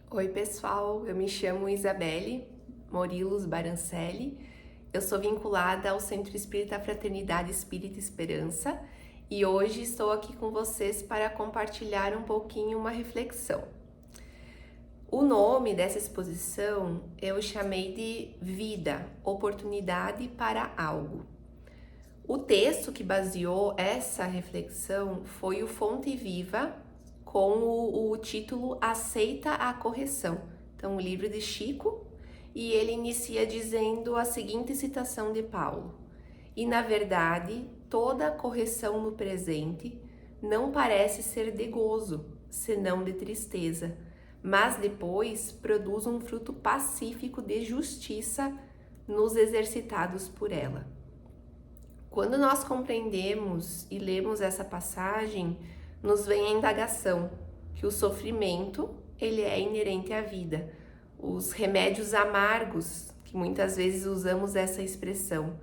Oi, pessoal, eu me chamo Isabelle Morilos Barancelli, eu sou vinculada ao Centro Espírita Fraternidade Espírita Esperança e hoje estou aqui com vocês para compartilhar um pouquinho uma reflexão. O nome dessa exposição eu chamei de Vida, Oportunidade para Algo. O texto que baseou essa reflexão foi o Fonte Viva, com o título Aceita a Correção. Então, o livro de Chico, e ele inicia dizendo a seguinte citação de Paulo: "E na verdade, toda correção no presente não parece ser de gozo, senão de tristeza, mas depois produz um fruto pacífico de justiça nos exercitados por ela." Quando nós compreendemos e lemos essa passagem, nos vem a indagação que o sofrimento, ele é inerente à vida. Os remédios amargos, que muitas vezes usamos essa expressão.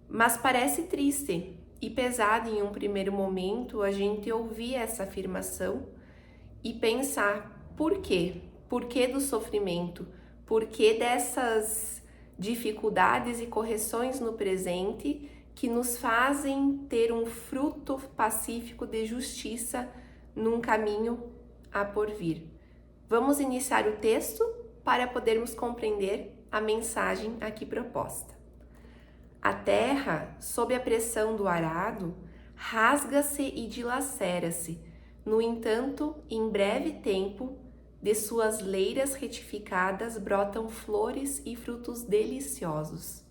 Mas parece triste e pesado em um primeiro momento a gente ouvir essa afirmação e pensar por quê? Por que do sofrimento? Por que dessas dificuldades e correções no presente que nos fazem ter um fruto pacífico de justiça num caminho a por vir? Vamos iniciar o texto para podermos compreender a mensagem aqui proposta. A terra, sob a pressão do arado, rasga-se e dilacera-se. No entanto, em breve tempo, de suas leiras retificadas brotam flores e frutos deliciosos.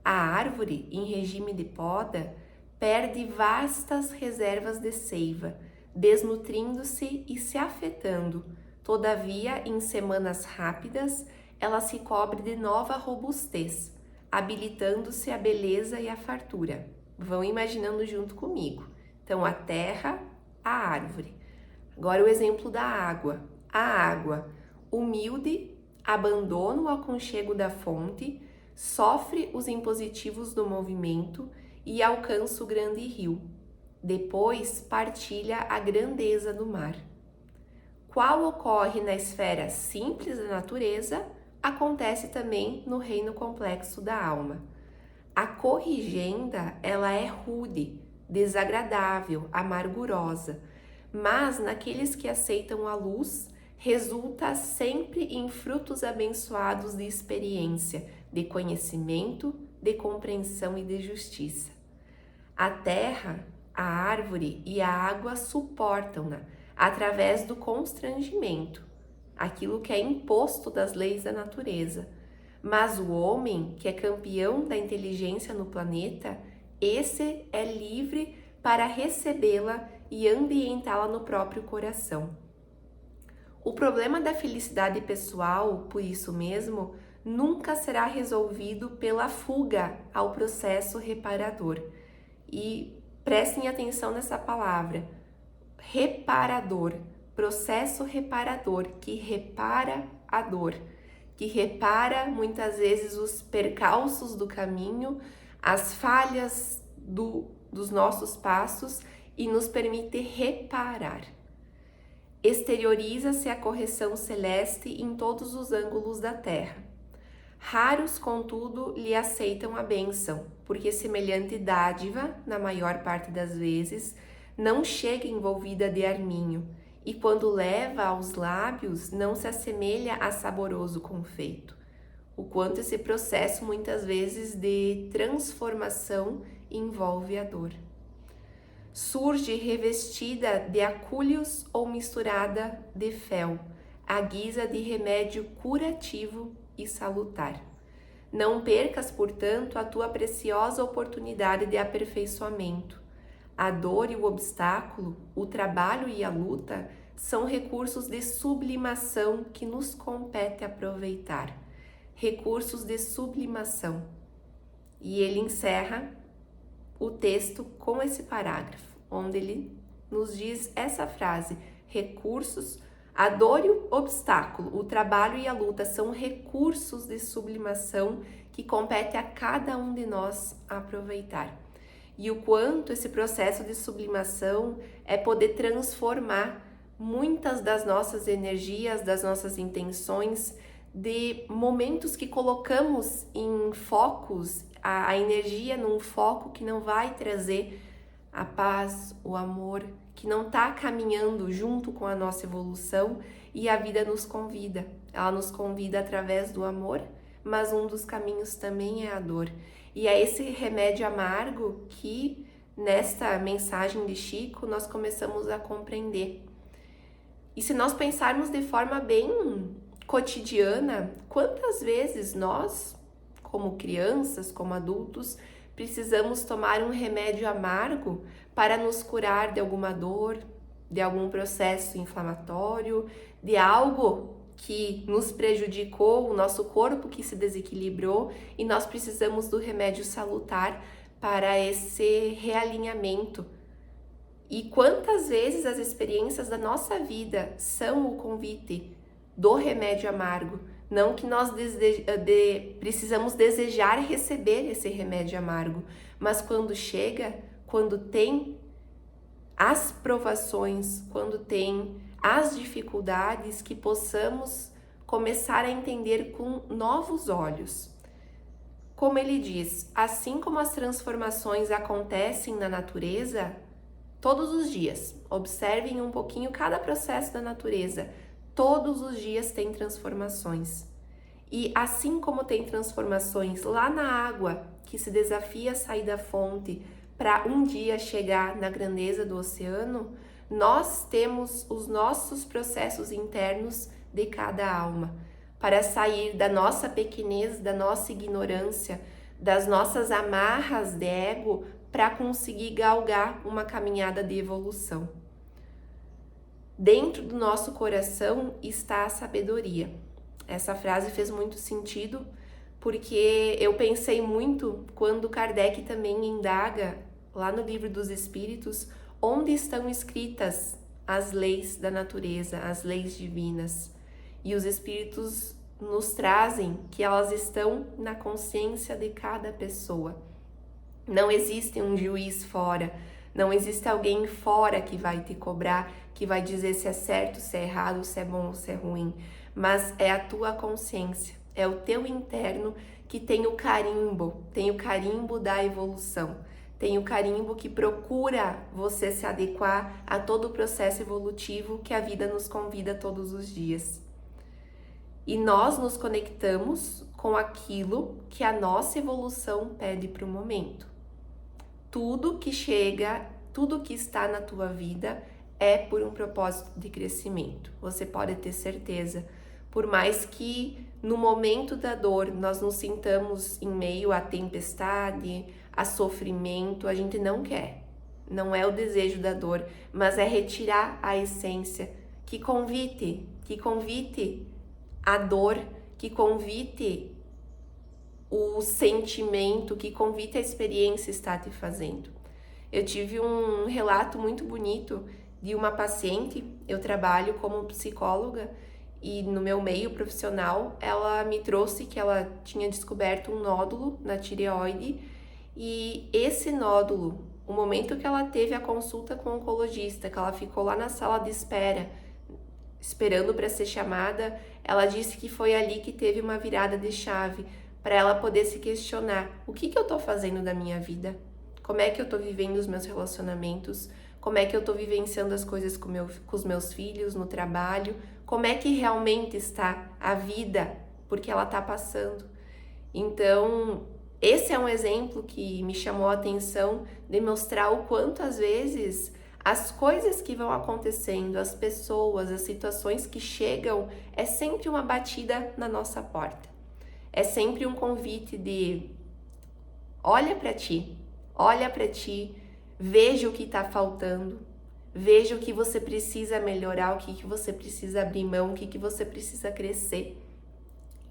A árvore, em regime de poda, perde vastas reservas de seiva, desnutrindo-se e se afetando. Todavia, em semanas rápidas, ela se cobre de nova robustez, habilitando-se a beleza e a fartura. Vão imaginando junto comigo. Então, a terra, a árvore. Agora o exemplo da água. A água, humilde, abandona o aconchego da fonte, sofre os impositivos do movimento e alcança o grande rio. Depois partilha a grandeza do mar. Qual ocorre na esfera simples da natureza, acontece também no reino complexo da alma. A corrigenda, ela é rude, desagradável, amargurosa, mas naqueles que aceitam a luz, resulta sempre em frutos abençoados de experiência, de conhecimento, de compreensão e de justiça. A terra, a árvore e a água suportam-na através do constrangimento, aquilo que é imposto das leis da natureza. Mas o homem, que é campeão da inteligência no planeta, esse é livre para recebê-la e ambientá-la no próprio coração. O problema da felicidade pessoal, por isso mesmo, nunca será resolvido pela fuga ao processo reparador. E prestem atenção nessa palavra, reparador, processo reparador, que repara a dor, que repara muitas vezes os percalços do caminho, as falhas dos nossos passos e nos permite reparar. Exterioriza-se a correção celeste em todos os ângulos da terra. Raros, contudo, lhe aceitam a bênção, porque semelhante dádiva, na maior parte das vezes, não chega envolvida de arminho, e quando leva aos lábios, não se assemelha a saboroso confeito. O quanto esse processo, muitas vezes, de transformação envolve a dor. Surge revestida de acúlios ou misturada de fel, à guisa de remédio curativo e salutar. Não percas, portanto, a tua preciosa oportunidade de aperfeiçoamento. A dor e o obstáculo, o trabalho e a luta são recursos de sublimação que nos compete aproveitar. Recursos de sublimação. E ele encerra o texto com esse parágrafo, onde ele nos diz essa frase: recursos, a dor e o obstáculo, o trabalho e a luta são recursos de sublimação que compete a cada um de nós aproveitar. E o quanto esse processo de sublimação é poder transformar muitas das nossas energias, das nossas intenções, de momentos que colocamos em focos, a energia num foco que não vai trazer a paz, o amor, que não está caminhando junto com a nossa evolução, e a vida nos convida. Ela nos convida através do amor, mas um dos caminhos também é a dor. E é esse remédio amargo que, nesta mensagem de Chico, nós começamos a compreender. E se nós pensarmos de forma bem cotidiana, quantas vezes nós, como crianças, como adultos, precisamos tomar um remédio amargo para nos curar de alguma dor, de algum processo inflamatório, de algo que nos prejudicou, o nosso corpo que se desequilibrou, e nós precisamos do remédio salutar para esse realinhamento. E quantas vezes as experiências da nossa vida são o convite do remédio amargo, não que nós precisamos desejar receber esse remédio amargo, mas quando chega, quando tem as provações, quando tem as dificuldades, que possamos começar a entender com novos olhos. Como ele diz, assim como as transformações acontecem na natureza, todos os dias, observem um pouquinho cada processo da natureza, todos os dias tem transformações. E assim como tem transformações lá na água, que se desafia a sair da fonte para um dia chegar na grandeza do oceano, nós temos os nossos processos internos de cada alma, para sair da nossa pequenez, da nossa ignorância, das nossas amarras de ego, para conseguir galgar uma caminhada de evolução. Dentro do nosso coração está a sabedoria. Essa frase fez muito sentido, porque eu pensei muito quando Kardec também indaga, lá no Livro dos Espíritos, onde estão escritas as leis da natureza, as leis divinas. E os Espíritos nos trazem que elas estão na consciência de cada pessoa. Não existe um juiz fora, não existe alguém fora que vai te cobrar, que vai dizer se é certo, se é errado, se é bom ou se é ruim, mas é a tua consciência, é o teu interno que tem o carimbo da evolução, tem o carimbo que procura você se adequar a todo o processo evolutivo que a vida nos convida todos os dias. E nós nos conectamos com aquilo que a nossa evolução pede para o momento. Tudo que chega, tudo que está na tua vida é por um propósito de crescimento. Você pode ter certeza. Por mais que no momento da dor nós nos sintamos em meio à tempestade, a sofrimento, a gente não quer. Não é o desejo da dor, mas é retirar a essência que convite a dor, que convite o sentimento, que convite a experiência está te fazendo. Eu tive um relato muito bonito de uma paciente, eu trabalho como psicóloga e no meu meio profissional, ela me trouxe que ela tinha descoberto um nódulo na tireoide e esse nódulo, o momento que ela teve a consulta com o oncologista, que ela ficou lá na sala de espera, esperando para ser chamada, ela disse que foi ali que teve uma virada de chave, para ela poder se questionar, o que eu estou fazendo da minha vida? Como é que eu estou vivendo os meus relacionamentos? Como é que eu estou vivenciando as coisas com os meus filhos, no trabalho? Como é que realmente está a vida? Porque ela está passando. Então, esse é um exemplo que me chamou a atenção de mostrar o quanto, às vezes, as coisas que vão acontecendo, as pessoas, as situações que chegam, é sempre uma batida na nossa porta. É sempre um convite de olha para ti, veja o que está faltando, veja o que você precisa melhorar, o que você precisa abrir mão, o que você precisa crescer.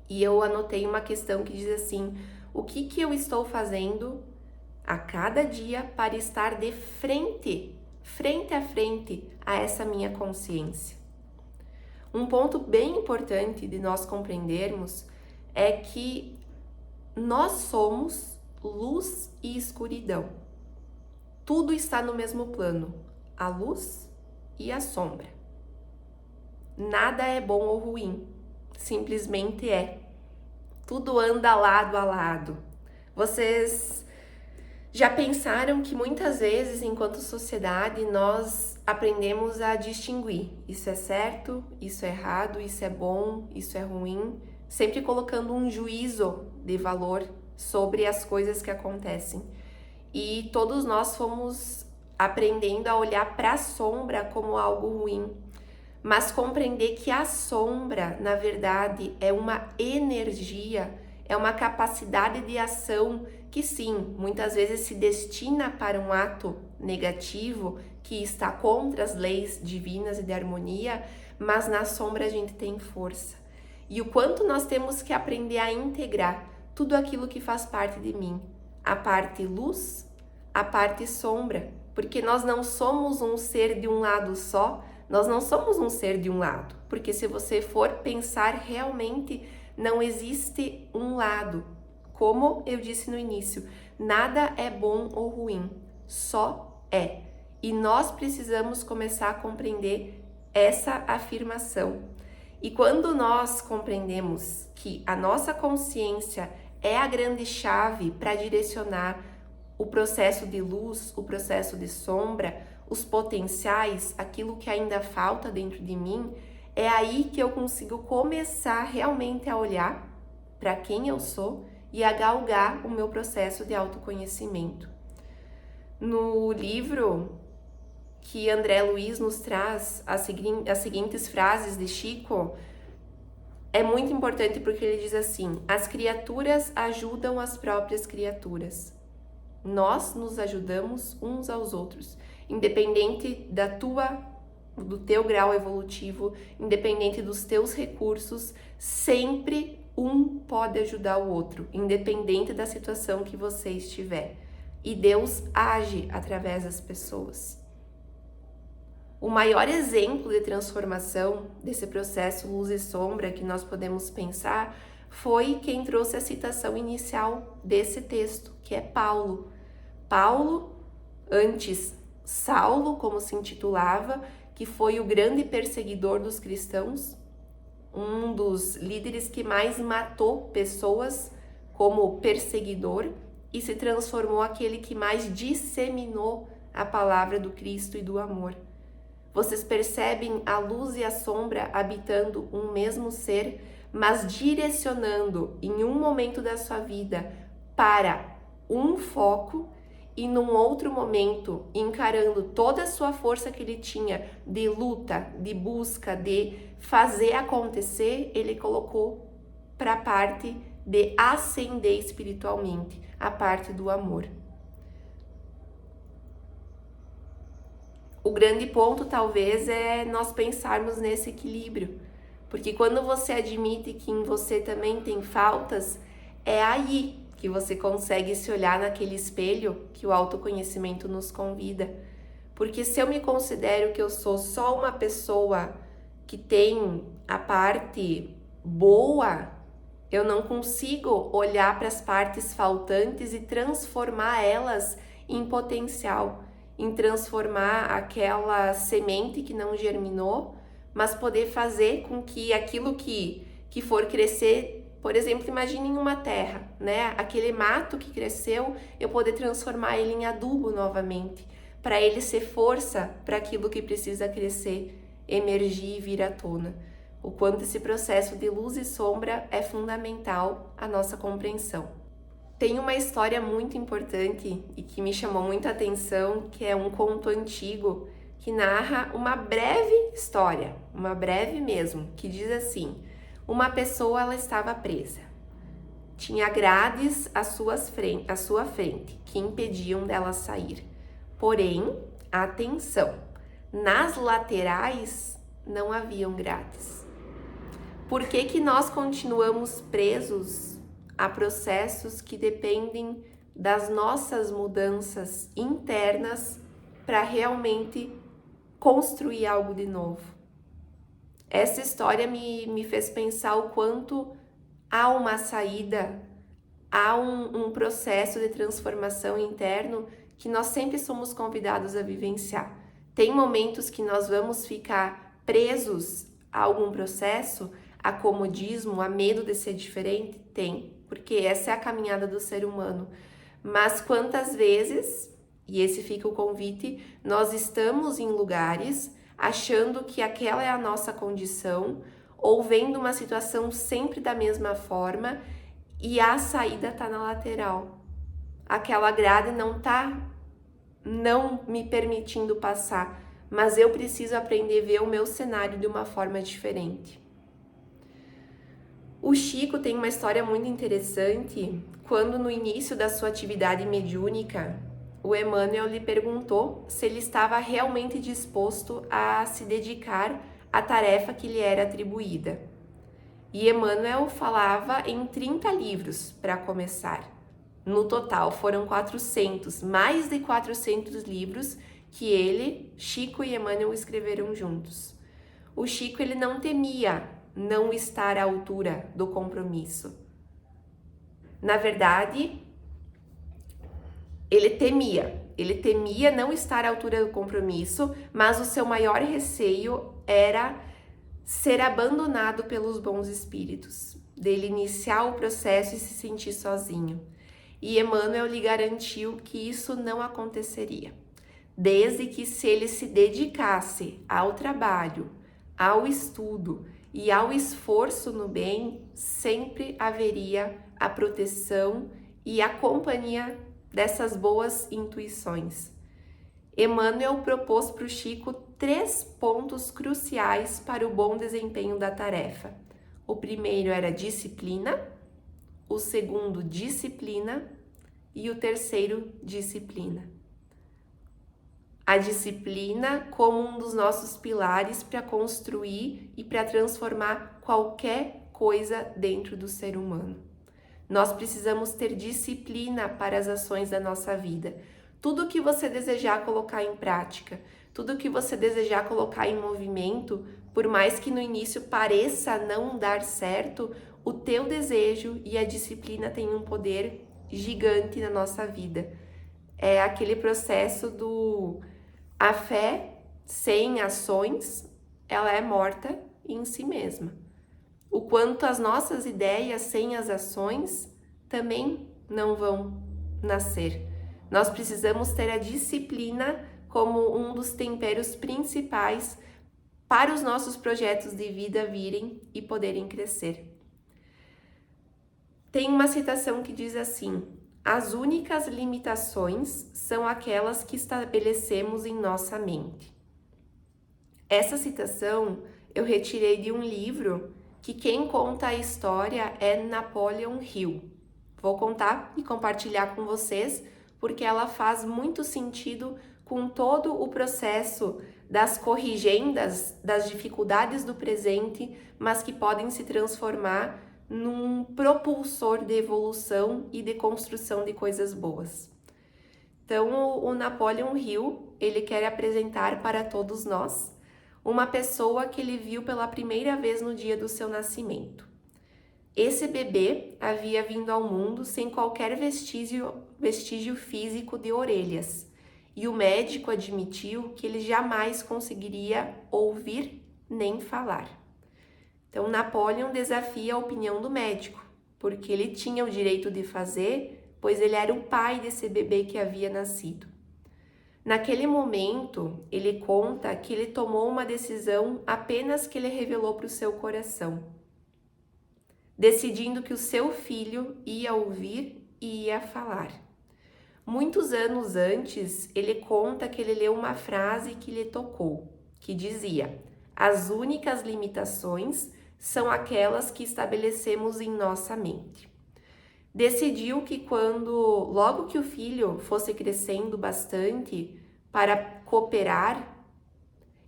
E eu anotei uma questão que diz assim, o que eu estou fazendo a cada dia para estar de frente a frente a essa minha consciência? Um ponto bem importante de nós compreendermos é que nós somos luz e escuridão. Tudo está no mesmo plano, a luz e a sombra. Nada é bom ou ruim, simplesmente é. Tudo anda lado a lado. Vocês já pensaram que muitas vezes, enquanto sociedade, nós aprendemos a distinguir isso é certo, isso é errado, isso é bom, isso é ruim, sempre colocando um juízo de valor sobre as coisas que acontecem. E todos nós fomos aprendendo a olhar para a sombra como algo ruim, mas compreender que a sombra, na verdade, é uma energia, é uma capacidade de ação que sim, muitas vezes se destina para um ato negativo que está contra as leis divinas e de harmonia, mas na sombra a gente tem força. E o quanto nós temos que aprender a integrar tudo aquilo que faz parte de mim, a parte luz, a parte sombra, porque nós não somos um ser de um lado só, nós não somos um ser de um lado, porque se você for pensar realmente, não existe um lado. Como eu disse no início, nada é bom ou ruim, só é. E nós precisamos começar a compreender essa afirmação. E quando nós compreendemos que a nossa consciência é a grande chave para direcionar o processo de luz, o processo de sombra, os potenciais, aquilo que ainda falta dentro de mim, é aí que eu consigo começar realmente a olhar para quem eu sou e a galgar o meu processo de autoconhecimento. No livro que André Luiz nos traz as seguintes frases de Chico, é muito importante porque ele diz assim: as criaturas ajudam as próprias criaturas. Nós nos ajudamos uns aos outros, independente do teu grau evolutivo, independente dos teus recursos, sempre um pode ajudar o outro, independente da situação que você estiver. E Deus age através das pessoas. O maior exemplo de transformação desse processo luz e sombra que nós podemos pensar foi quem trouxe a citação inicial desse texto, que é Paulo. Paulo, antes Saulo, como se intitulava, que foi o grande perseguidor dos cristãos, um dos líderes que mais matou pessoas como perseguidor e se transformou aquele que mais disseminou a palavra do Cristo e do amor. Vocês percebem a luz e a sombra habitando um mesmo ser, mas direcionando em um momento da sua vida para um foco e num outro momento encarando toda a sua força que ele tinha de luta, de busca, de fazer acontecer, ele colocou para a parte de ascender espiritualmente, a parte do amor. O grande ponto talvez é nós pensarmos nesse equilíbrio, porque quando você admite que em você também tem faltas, é aí que você consegue se olhar naquele espelho que o autoconhecimento nos convida. Porque se eu me considero que eu sou só uma pessoa que tem a parte boa, eu não consigo olhar para as partes faltantes e transformar elas em potencial, em transformar aquela semente que não germinou, mas poder fazer com que aquilo que for crescer, por exemplo, imagine em uma terra, né? Aquele mato que cresceu, eu poder transformar ele em adubo novamente, para ele ser força para aquilo que precisa crescer, emergir e vir à tona. O quanto esse processo de luz e sombra é fundamental à nossa compreensão. Tem uma história muito importante e que me chamou muita atenção, que é um conto antigo que narra uma breve história, uma breve mesmo, que diz assim: uma pessoa ela estava presa. Tinha grades à sua frente que impediam dela sair. Porém, atenção, nas laterais não haviam grades. Por que nós continuamos presos a processos que dependem das nossas mudanças internas para realmente construir algo de novo? Essa história me fez pensar o quanto há uma saída, há um processo de transformação interno que nós sempre somos convidados a vivenciar. Tem momentos que nós vamos ficar presos a algum processo, a comodismo, a medo de ser diferente? Tem, porque essa é a caminhada do ser humano. Mas quantas vezes, e esse fica o convite, nós estamos em lugares achando que aquela é a nossa condição, ou vendo uma situação sempre da mesma forma e a saída está na lateral. Aquela grade não me permitindo passar, mas eu preciso aprender a ver o meu cenário de uma forma diferente. O Chico tem uma história muito interessante, quando no início da sua atividade mediúnica, o Emmanuel lhe perguntou se ele estava realmente disposto a se dedicar à tarefa que lhe era atribuída. E Emmanuel falava em 30 livros para começar. No total foram 400, mais de 400 livros que ele, Chico e Emmanuel escreveram juntos. O Chico ele não temia não estar à altura do compromisso. Na verdade, ele temia não estar à altura do compromisso, mas o seu maior receio era ser abandonado pelos bons espíritos, dele iniciar o processo e se sentir sozinho. E Emmanuel lhe garantiu que isso não aconteceria, desde que se ele se dedicasse ao trabalho, ao estudo e ao esforço no bem, sempre haveria a proteção e a companhia dessas boas intuições. Emmanuel propôs para o Chico 3 pontos cruciais para o bom desempenho da tarefa. O primeiro era disciplina, o segundo, disciplina, e o terceiro, disciplina. A disciplina como um dos nossos pilares para construir e para transformar qualquer coisa dentro do ser humano. Nós precisamos ter disciplina para as ações da nossa vida. Tudo que você desejar colocar em prática, tudo que você desejar colocar em movimento, por mais que no início pareça não dar certo, o teu desejo e a disciplina têm um poder gigante na nossa vida. É aquele processo a fé sem ações, ela é morta em si mesma. O quanto as nossas ideias sem as ações também não vão nascer. Nós precisamos ter a disciplina como um dos temperos principais para os nossos projetos de vida virem e poderem crescer. Tem uma citação que diz assim: as únicas limitações são aquelas que estabelecemos em nossa mente. Essa citação eu retirei de um livro que quem conta a história é Napoleon Hill. Vou contar e compartilhar com vocês porque ela faz muito sentido com todo o processo das corrigendas, das dificuldades do presente, mas que podem se transformar num propulsor de evolução e de construção de coisas boas. Então, o Napoleon Hill, ele quer apresentar para todos nós uma pessoa que ele viu pela primeira vez no dia do seu nascimento. Esse bebê havia vindo ao mundo sem qualquer vestígio físico de orelhas, e o médico admitiu que ele jamais conseguiria ouvir nem falar. Então, Napoleon desafia a opinião do médico, porque ele tinha o direito de fazer, pois ele era o pai desse bebê que havia nascido. Naquele momento, ele conta que ele tomou uma decisão apenas que ele revelou para o seu coração, decidindo que o seu filho ia ouvir e ia falar. Muitos anos antes, ele conta que ele leu uma frase que lhe tocou, que dizia: as únicas limitações são aquelas que estabelecemos em nossa mente. Decidiu que logo que o filho fosse crescendo bastante para cooperar,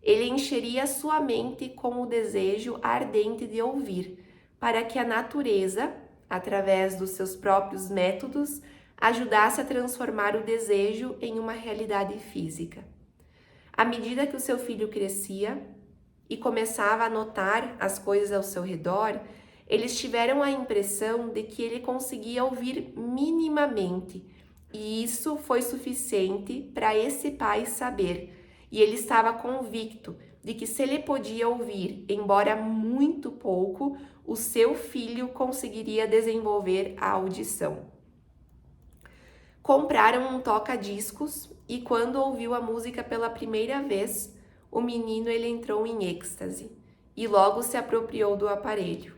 ele encheria sua mente com o desejo ardente de ouvir, para que a natureza, através dos seus próprios métodos, ajudasse a transformar o desejo em uma realidade física. À medida que o seu filho crescia e começava a notar as coisas ao seu redor, eles tiveram a impressão de que ele conseguia ouvir minimamente, e isso foi suficiente para esse pai saber, e ele estava convicto de que se ele podia ouvir, embora muito pouco, o seu filho conseguiria desenvolver a audição. Compraram um toca-discos e quando ouviu a música pela primeira vez, o menino ele entrou em êxtase e logo se apropriou do aparelho.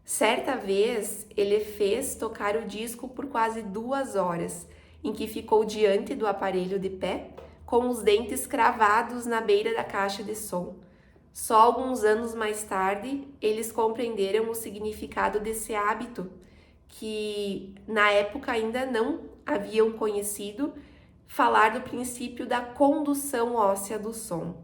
Certa vez, ele fez tocar o disco por quase 2 horas, em que ficou diante do aparelho de pé, com os dentes cravados na beira da caixa de som. Só alguns anos mais tarde, eles compreenderam o significado desse hábito, que na época ainda não haviam conhecido, falar do princípio da condução óssea do som.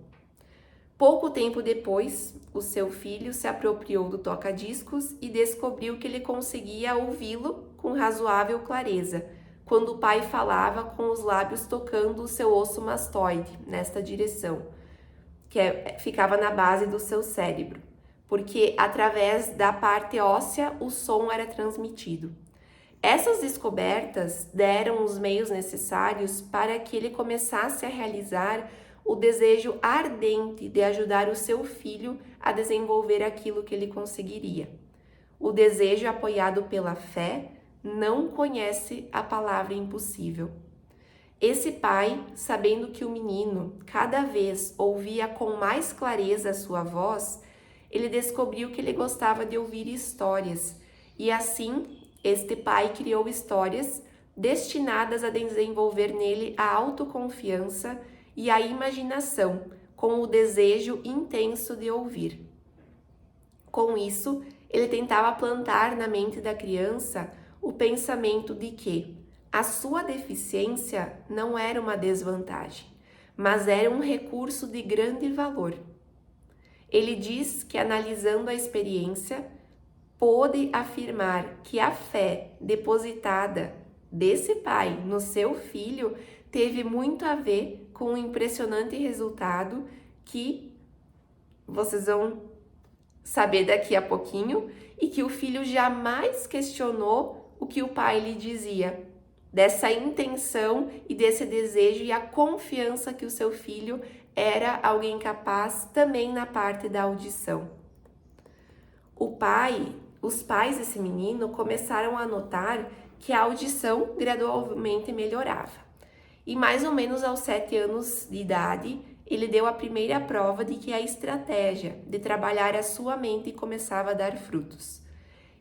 Pouco tempo depois, o seu filho se apropriou do toca-discos e descobriu que ele conseguia ouvi-lo com razoável clareza, quando o pai falava com os lábios tocando o seu osso mastoide, nesta direção, ficava na base do seu cérebro, porque através da parte óssea o som era transmitido. Essas descobertas deram os meios necessários para que ele começasse a realizar o desejo ardente de ajudar o seu filho a desenvolver aquilo que ele conseguiria. O desejo apoiado pela fé não conhece a palavra impossível. Esse pai, sabendo que o menino cada vez ouvia com mais clareza a sua voz, ele descobriu que ele gostava de ouvir histórias e assim este pai criou histórias destinadas a desenvolver nele a autoconfiança e a imaginação, com o desejo intenso de ouvir. Com isso, ele tentava plantar na mente da criança o pensamento de que a sua deficiência não era uma desvantagem, mas era um recurso de grande valor. Ele diz que, analisando a experiência, pôde afirmar que a fé depositada desse pai no seu filho teve muito a ver com um impressionante resultado que vocês vão saber daqui a pouquinho e que o filho jamais questionou o que o pai lhe dizia, dessa intenção e desse desejo e a confiança que o seu filho era alguém capaz também na parte da audição. Os pais desse menino começaram a notar que a audição gradualmente melhorava. E mais ou menos aos 7 anos de idade, ele deu a primeira prova de que a estratégia de trabalhar a sua mente começava a dar frutos.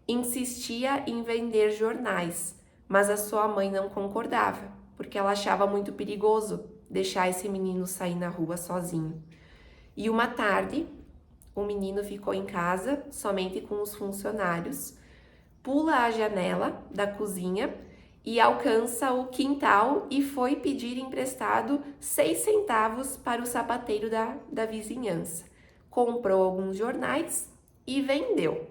Insistia em vender jornais, mas a sua mãe não concordava, porque ela achava muito perigoso deixar esse menino sair na rua sozinho. E uma tarde, o menino ficou em casa, somente com os funcionários, pula a janela da cozinha e alcança o quintal e foi pedir emprestado 6 centavos para o sapateiro da vizinhança. Comprou alguns jornais e vendeu.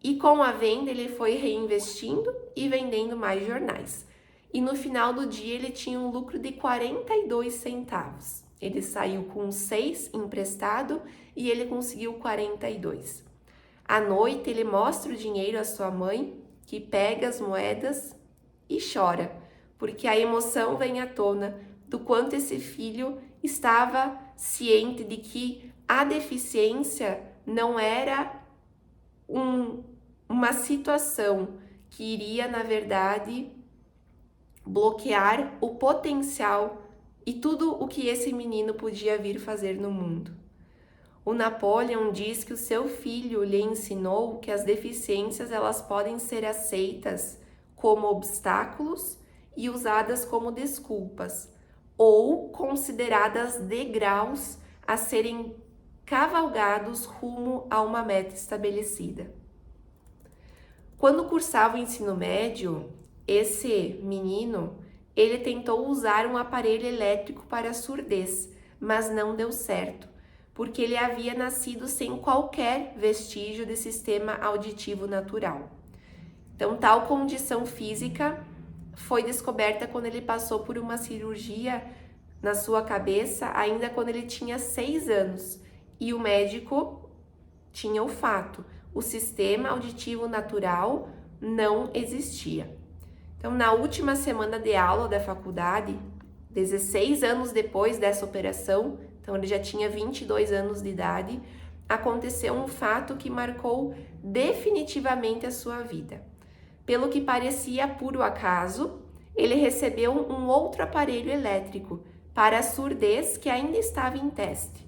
E com a venda ele foi reinvestindo e vendendo mais jornais. E no final do dia ele tinha um lucro de 42 centavos. Ele saiu com 6 emprestado e ele conseguiu 42. À noite ele mostra o dinheiro à sua mãe, que pega as moedas e chora, porque a emoção vem à tona do quanto esse filho estava ciente de que a deficiência não era uma situação que iria, na verdade, bloquear o potencial e tudo o que esse menino podia vir fazer no mundo. O Napoleon diz que o seu filho lhe ensinou que as deficiências elas podem ser aceitas como obstáculos e usadas como desculpas, ou consideradas degraus a serem cavalgados rumo a uma meta estabelecida. Quando cursava o ensino médio, esse menino, ele tentou usar um aparelho elétrico para a surdez, mas não deu certo, porque ele havia nascido sem qualquer vestígio de sistema auditivo natural. Então, tal condição física foi descoberta quando ele passou por uma cirurgia na sua cabeça, ainda quando ele tinha 6 anos, e o médico tinha o fato, o sistema auditivo natural não existia. Então, na última semana de aula da faculdade, 16 anos depois dessa operação, então ele já tinha 22 anos de idade, aconteceu um fato que marcou definitivamente a sua vida. Pelo que parecia puro acaso, ele recebeu um outro aparelho elétrico para a surdez que ainda estava em teste.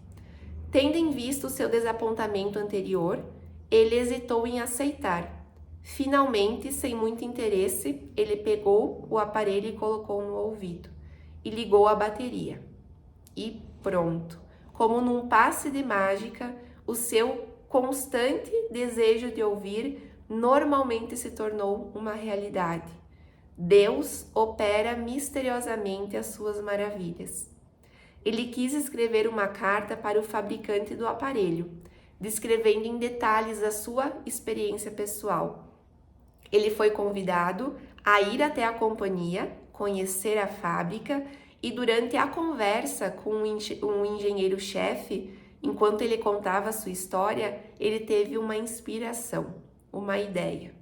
Tendo em vista o seu desapontamento anterior, ele hesitou em aceitar. Finalmente, sem muito interesse, ele pegou o aparelho e colocou no ouvido e ligou a bateria. E pronto, como num passe de mágica, o seu constante desejo de ouvir normalmente se tornou uma realidade. Deus opera misteriosamente as suas maravilhas. Ele quis escrever uma carta para o fabricante do aparelho, descrevendo em detalhes a sua experiência pessoal. Ele foi convidado a ir até a companhia, conhecer a fábrica e durante a conversa com um engenheiro-chefe, enquanto ele contava a sua história, ele teve uma inspiração, uma ideia.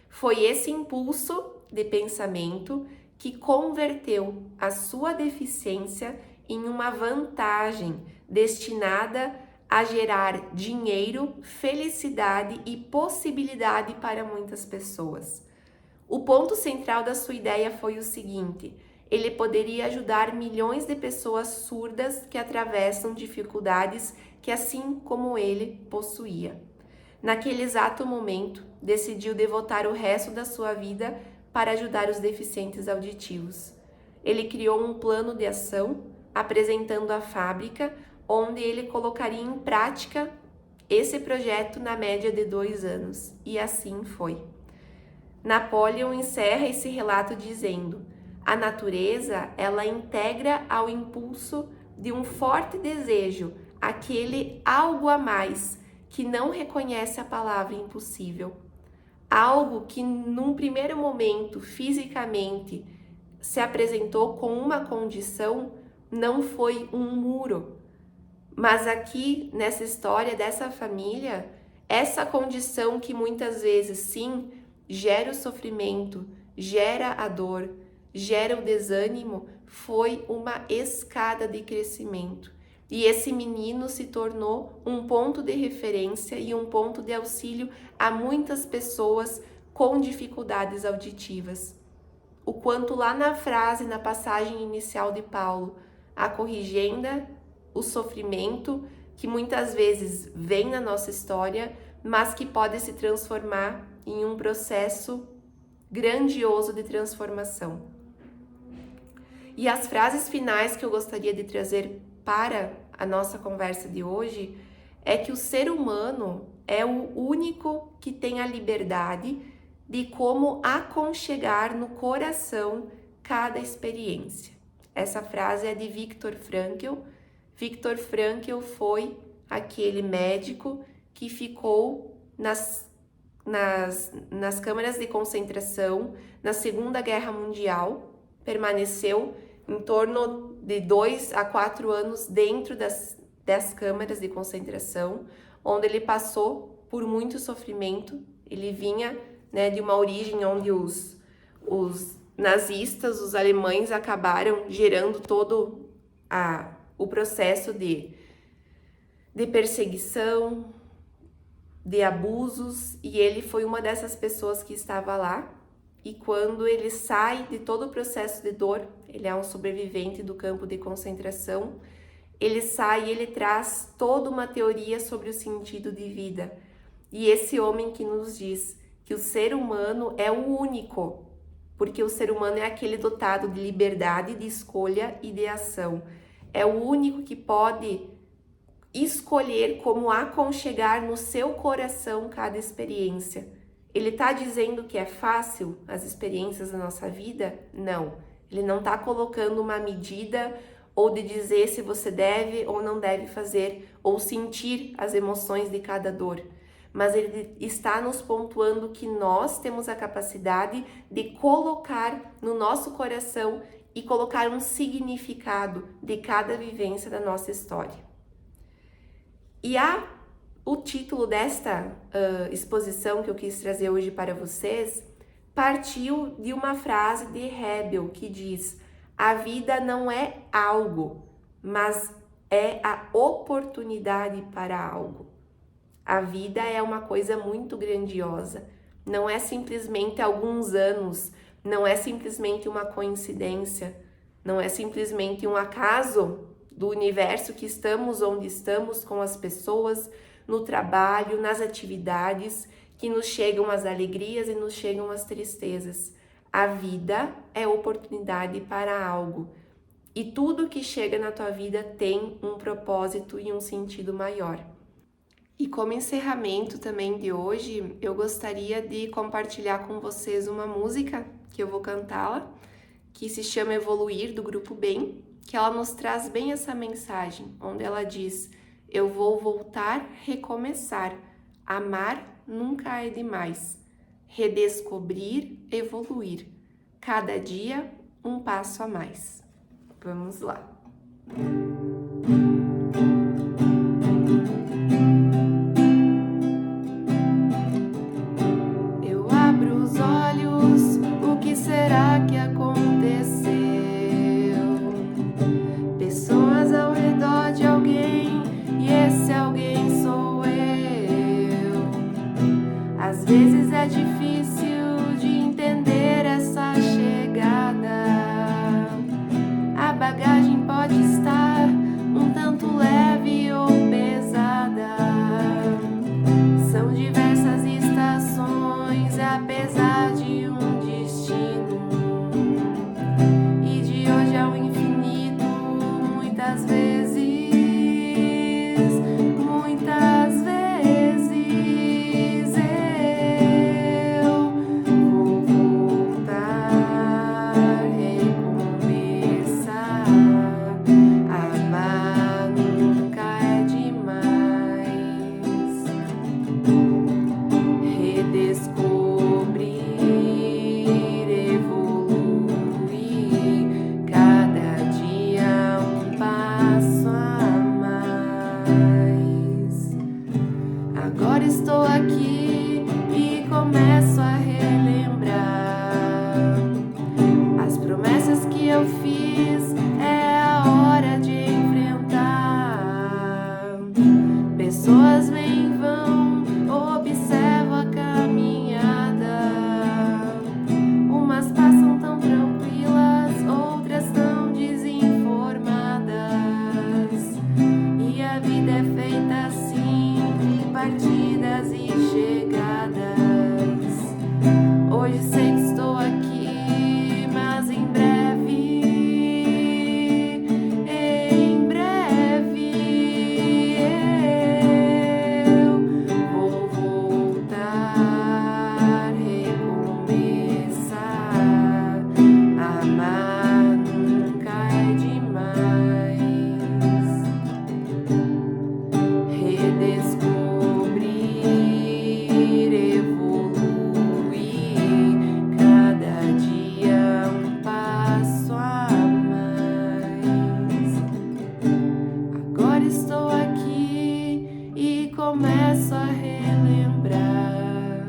Foi esse impulso de pensamento que converteu a sua deficiência em uma vantagem destinada a gerar dinheiro, felicidade e possibilidade para muitas pessoas. O ponto central da sua ideia foi o seguinte: ele poderia ajudar milhões de pessoas surdas que atravessam dificuldades que, assim como ele, possuía. Naquele exato momento, decidiu devotar o resto da sua vida para ajudar os deficientes auditivos. Ele criou um plano de ação, apresentando a fábrica, onde ele colocaria em prática esse projeto na média de 2 anos. E assim foi. Napoleon encerra esse relato dizendo: a natureza, ela integra ao impulso de um forte desejo, aquele algo a mais que não reconhece a palavra impossível. Algo que num primeiro momento fisicamente se apresentou com uma condição, não foi um muro. Mas aqui nessa história dessa família, essa condição que muitas vezes sim gera o sofrimento, gera a dor, gera o desânimo, foi uma escada de crescimento. E esse menino se tornou um ponto de referência e um ponto de auxílio a muitas pessoas com dificuldades auditivas. O quanto lá na frase, na passagem inicial de Paulo, a corrigenda, o sofrimento, que muitas vezes vem na nossa história, mas que pode se transformar em um processo grandioso de transformação. E as frases finais que eu gostaria de trazer para a nossa conversa de hoje é que o ser humano é o único que tem a liberdade de como aconchegar no coração cada experiência. Essa frase é de Viktor Frankl. Viktor Frankl foi aquele médico que ficou nas câmaras de concentração na Segunda Guerra Mundial, permaneceu em torno de 2 a 4 anos dentro das câmaras de concentração, onde ele passou por muito sofrimento. Ele vinha, de uma origem onde os nazistas, os alemães, acabaram gerando todo o processo de perseguição, de abusos, e ele foi uma dessas pessoas que estava lá. E quando ele sai de todo o processo de dor, ele é um sobrevivente do campo de concentração, ele sai e ele traz toda uma teoria sobre o sentido de vida. E esse homem que nos diz que o ser humano é o único, porque o ser humano é aquele dotado de liberdade, de escolha e de ação. É o único que pode escolher como aconchegar no seu coração cada experiência. Ele está dizendo que é fácil as experiências da nossa vida? Não. Ele não está colocando uma medida ou de dizer se você deve ou não deve fazer ou sentir as emoções de cada dor. Mas ele está nos pontuando que nós temos a capacidade de colocar no nosso coração e colocar um significado de cada vivência da nossa história. E o título desta exposição que eu quis trazer hoje para vocês partiu de uma frase de Hebel que diz: a vida não é algo, mas é a oportunidade para algo. A vida é uma coisa muito grandiosa. Não é simplesmente alguns anos, não é simplesmente uma coincidência, não é simplesmente um acaso do universo que estamos onde estamos, com as pessoas, no trabalho, nas atividades, que nos chegam as alegrias e nos chegam as tristezas. A vida é oportunidade para algo. E tudo que chega na tua vida tem um propósito e um sentido maior. E como encerramento também de hoje, eu gostaria de compartilhar com vocês uma música que eu vou cantá-la, que se chama Evoluir, do Grupo Bem, que ela nos traz bem essa mensagem, onde ela diz: eu vou voltar, recomeçar, amar nunca é demais, redescobrir, evoluir, cada dia um passo a mais. Vamos lá! Será que aconteceu? Pessoas ao redor de alguém, e esse alguém sou eu. Às vezes é difícil de entender essa chegada. A bagagem pode estar um tanto leve ou pesada. São diversas estações, apesar de estou aqui e começo a relembrar as promessas que eu fiz. É a hora de enfrentar. Pessoas vêm e vão, observo a caminhada. Umas passam tão tranquilas, outras tão desinformadas. E a vida é feita assim, partidas e chegadas. Hoje sei que estou aqui, mas em breve eu vou voltar, recomeçar. Amar nunca é demais. Estou aqui e começo a relembrar.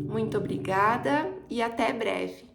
Muito obrigada e até breve.